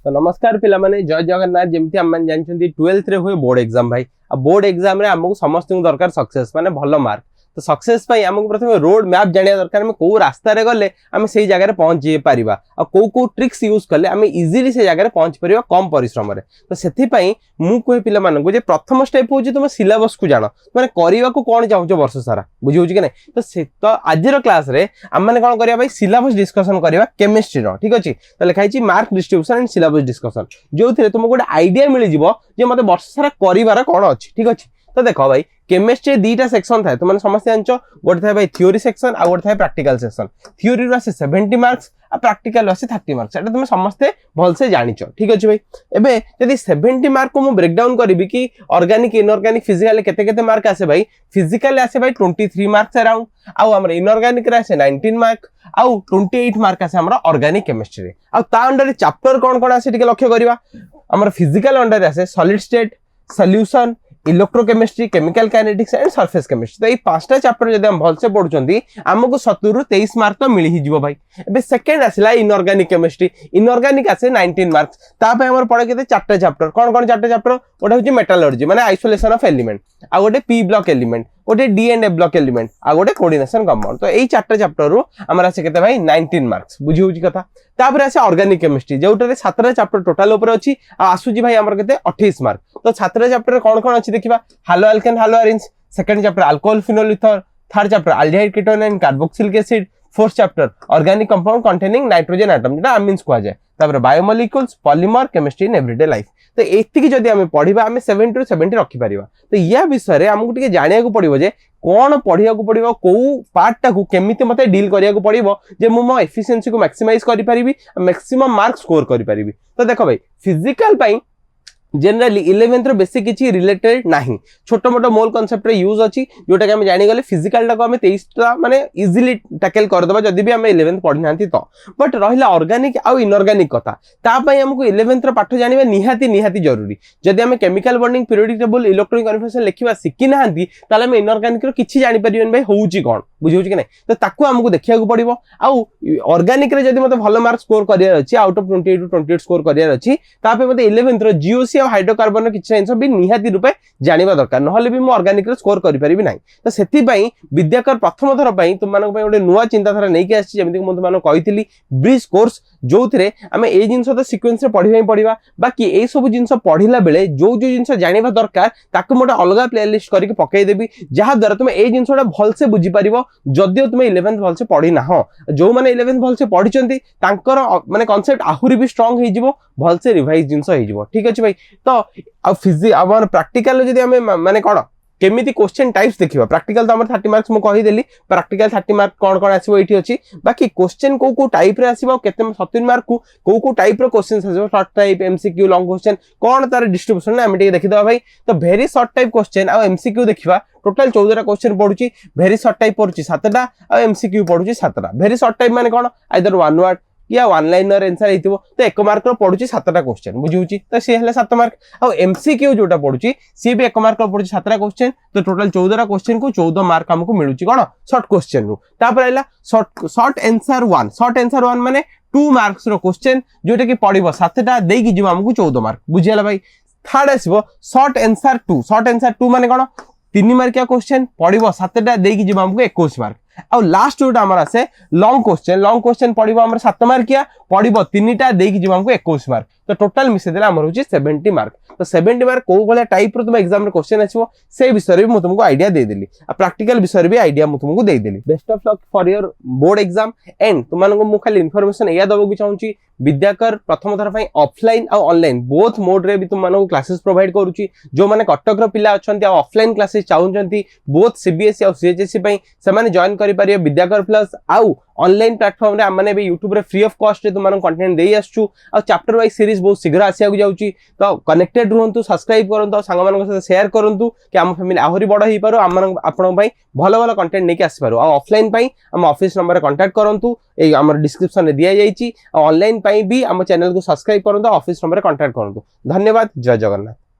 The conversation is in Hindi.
तो नमस्कार पिला माने जय जगन्नाथ। जमती आम जानते 12th रे हुए बोर्ड एग्जाम भाई। आ बोर्ड एग्जाम रे हमको समस्त दरकार सक्सेस माने भल मार्क। तो सक्सेस पाई हमको प्रथम रोड मैप जानिया दरकार। आम कौ रास्ता रे गले आम से जगह पहुंच जाई पारिबा आ कौ ट्रिक्स यूज कले आम इजीली से जगह पहुंच परिबा कम परिश्रम रे। तो सेथि पई मु कोइ पिला मानन जे प्रथम स्टेप होची तुम सिलेबस को जानो माने करिवा को कोन चाहछो वर्ष सारा बुझी होची कि नै। तो से तो आजिर क्लास रे हम माने कोन करिया भाई सिलेबस डिस्कशन करिवा केमिस्ट्री रो। ठीक अछि तो लिखाई छी mark distribution and syllabus discussion जो थे तुमको गोटे आइडिया मिल जिवो जे मते वर्ष सारा करिवार कोन अछि। ठीक अछि तो देखो भाई केमिस्ट्री दीटा सेक्शन थाए तो माने समस्त जानचो गोटे थाए भाई थ्योरी सेक्शन आ गोटे थाए प्रैक्टिकल सेक्शन। थ्योरी रो आसे 70 मार्क्स आ प्रैक्टिकल आसे 30 मार्क्स। एटा तुम समस्त भल से जानिचो। ठीक अछि भाई एबे यदि 70 मार्क को मु ब्रेक डाउन करबी कि ऑर्गेनिक इनऑर्गेनिक फिजिकल केते केते मार्क आसे भाई। फिजिकल आसे भाई 23 मार्क्स अराउंड आ हमर इनऑर्गेनिक रे आसे 19 मार्क आ 28 मार्क आसे हमर ऑर्गेनिक केमिस्ट्री रे। आ ता अंडर चैप्टर कोन कोन आसे टिके लक्ष्य करबा। हमर फिजिकल अंडर आसे solid state solution electrochemistry chemical kinetics and surface chemistry. तो ये पांचटा चैप्टर जदि हम भल से पढुचंती हमको 70 रु 23 मार्क तो मिल ही जीवो भाई। एबे सेकंड आसिला इनऑर्गेनिक केमिस्ट्री। इनऑर्गेनिक आसे 19 मार्क्स। ता पे हमर पड़े केते चारटा चैप्टर कोन कोन चारटा चैप्टर ओटा होची मेटलर्जी माने आइसोलेशन ऑफ एलिमेंट आ गोटे पी ब्लॉक एलिमेंट गोटे D and A block element आ गोटे कोऑर्डिनेशन कंपाउंड। तो एई चारटा चैप्टर रु हमर आसे केते भाई 19 मार्क्स बुझी होची कथा। तापर आसे ऑर्गेनिक केमिस्ट्री जोटारे 7टा चैप्टर टोटल ऊपर अछि आ आसुजी भाई हमर केते 28 मार्क। तो 7टा चैप्टर कोन कोन अछि देखिबा। Haloalkane haloarene second chapter alcohol phenol ether third chapter aldehyde ketone and carboxylic acid fourth chapter organic compound containing nitrogen atom जेटा अमीन्स को जाय। तापर biomolecules polymer chemistry in everyday life. तो एतिकी जदि हम पढिबा हम 70 टू 70 रखि परिबा। तो या विषय रे हमकु टिके जानिया को पड़िबो जे कोन पढिया को पड़िबो को पार्ट टा को केमिति मते डील करिया को पड़िबो जे मु मो एफिशिएंसी को मैक्सिमाइज करि परिबी मैक्सिमम मार्क स्कोर करि परिबी। तो देखो भाई फिजिकल पई जनरली 11th रो बेसिक किछि रिलेटेड नाही छोटो मोटो मोल कांसेप्ट रे यूज अछि जोटा के हम जानि गले फिजिकल टा को हम 23 टा माने इजीली टैकल कर देबा जदी भी हम 11th पढि नांती। तो बट रहिला ऑर्गेनिक आ इनऑर्गेनिक कथा ता पई हमको 11th रो पाठ जानिबा निहाती जरूरी। जदी हम chemical bonding periodic table electronic confirmation लिखिबा सिखि नांती ताले हम इनऑर्गेनिक रो किछि जानि परिबेन भाई होउची कोन बुझि होउची कि नै। तो ताकू हमको देखिया को पड़िबो आ ऑर्गेनिक रे जदी मते भलो मार्क स्कोर करिया अछि आउट ऑफ 28 टू 28 स्कोर करिया अछि ता पे मते 11th रो जीओसी हाइड्रोकार्बन किछि सेंस भी निहाती रूपे जानिबा दरकार नहले भी मु ऑर्गेनिक रे स्कोर करि परिबि नै। तो सेति पई विद्याकर प्रथम थर पई तुम मानक पई ओडे नुवा चिंताधारा नै के आछि जेमिति मु तुम मानक कहितली ब्रिज कोर्स जो थिरे हमें ए जिंस तो सीक्वेंस रे पढिबा पड़िबा बाकी ए सब जिंस पढिला बेले जो जिंस जानिबा दरकार ताकु मोटे अलगा प्लेलिस्ट करके पकई देबी जहा द्वारा तुम ए जिंसटा भल से बुझी परिबो। जदियो तुम 11th भल से पढी ना हो जो माने 11th भल से पढिचंती तांकर माने कांसेप्ट आहुरी भी स्ट्रांग हे जिवो भल से रिवाइज जिंस हे जिवो। ठीक अछि भाई। तो आ फिजिक्स आवर प्रैक्टिकल जदी हमें माने कोन केमिति क्वेश्चन टाइप्स देखिबा। प्रैक्टिकल तो हमर 30 मार्क्स मु कहि देली प्रैक्टिकल 30 मार्क कोन कोन आसीबो एठी अछि बाकी क्वेश्चन को टाइप रे आसीबो केते 70 मार्क को टाइप रो क्वेश्चन आसीबो short type MCQ long question कोन तार डिस्ट्रीब्यूशन हम टिके देखि दबा भाई। तो वेरी शॉर्ट टाइप क्वेश्चन आ एमसीक्यू देखिबा टोटल 14 टा क्वेश्चन पडुची वेरी शॉर्ट टाइप पडुची 7टा आ एमसीक्यू पडुची 7टा। वेरी शॉर्ट टाइप माने कोन आइदर वन वर्ड या वन लाइनर आंसर हेतिबो तो 1 मार्क रो पडुची 7टा क्वेश्चन बुझी होची। तो से हले 7 मार्क आ एमसीक्यू जोटा पडुची सी भी 1 मार्क रो पडुची 7टा क्वेश्चन। तो टोटल 14 टा क्वेश्चन को 14 मार्क हमको मिलुची कोन शॉर्ट क्वेश्चन रो। तापर आइला शॉर्ट आंसर 1 शॉर्ट आंसर 1 माने 2 मार्क्स रो क्वेश्चन जोटा कि पडिबो 7टा देई कि जिवो हमको 14 मार्क बुझियाला भाई। थर्ड आसीबो शॉर्ट आंसर 2 माने कोन 3 मार्किया क्वेश्चन पडिबो 7टा देई कि जिवो हमको 21 मार्क। आ लास्ट जोटा हमर आसे लॉन्ग क्वेश्चन पडिबो हमर 7 मार्किया पडिबो 3टा देई कि जिवो हमको 21 मार्क। तो टोटल मिसे देला हमर होची 70 मार्क। तो 70 मार्क को गले टाइप रो तुम एग्जाम रे क्वेश्चन आछिबो से विषय रे भी मु तुमको आईडिया दे देली आ प्रैक्टिकल विषय रे भी आईडिया मु तुमको दे देली। Best of luck for your board exam and तुम मानको मु खाली इंफॉर्मेशन या दबो कि चाहूची विद्याकर प्रथम थर पई ऑफलाइन आ ऑनलाइन बोथ मोड रे भी तुम मानको क्लासेस प्रोवाइड करूची। जो माने कटक रो पिला अछंती आ ऑफलाइन क्लासेस चाहूचंती बोथ सीबीएसई आ सीएचएसई पई से माने जॉइन करि परियो विद्याकर प्लस आउ ऑनलाइन प्लेटफॉर्म रे हमने भी यूट्यूब रे फ्री ऑफ कॉस्ट रे तुम मानको कंटेंट देई आछू आ चैप्टर वाइज सीरीज बहुत शीघ्र आसिया को जाउची। तो कनेक्टेड रहंतु सब्सक्राइब करंतु सांग मानक साथ शेयर करंतु कि हम फैमिली आहुरी बड़ हेई पारो आपन भाई भलो भलो कंटेंट नेकी आसी पारो। आ ऑफलाइन पई हम ऑफिस नंबर कांटेक्ट करंतु ए हमर डिस्क्रिप्शन रे दिया जाईची। ऑनलाइन पई भी हम चैनल को सब्सक्राइब करंतु ऑफिस नंबर कांटेक्ट करंतु। धन्यवाद। जय जगन्नाथ।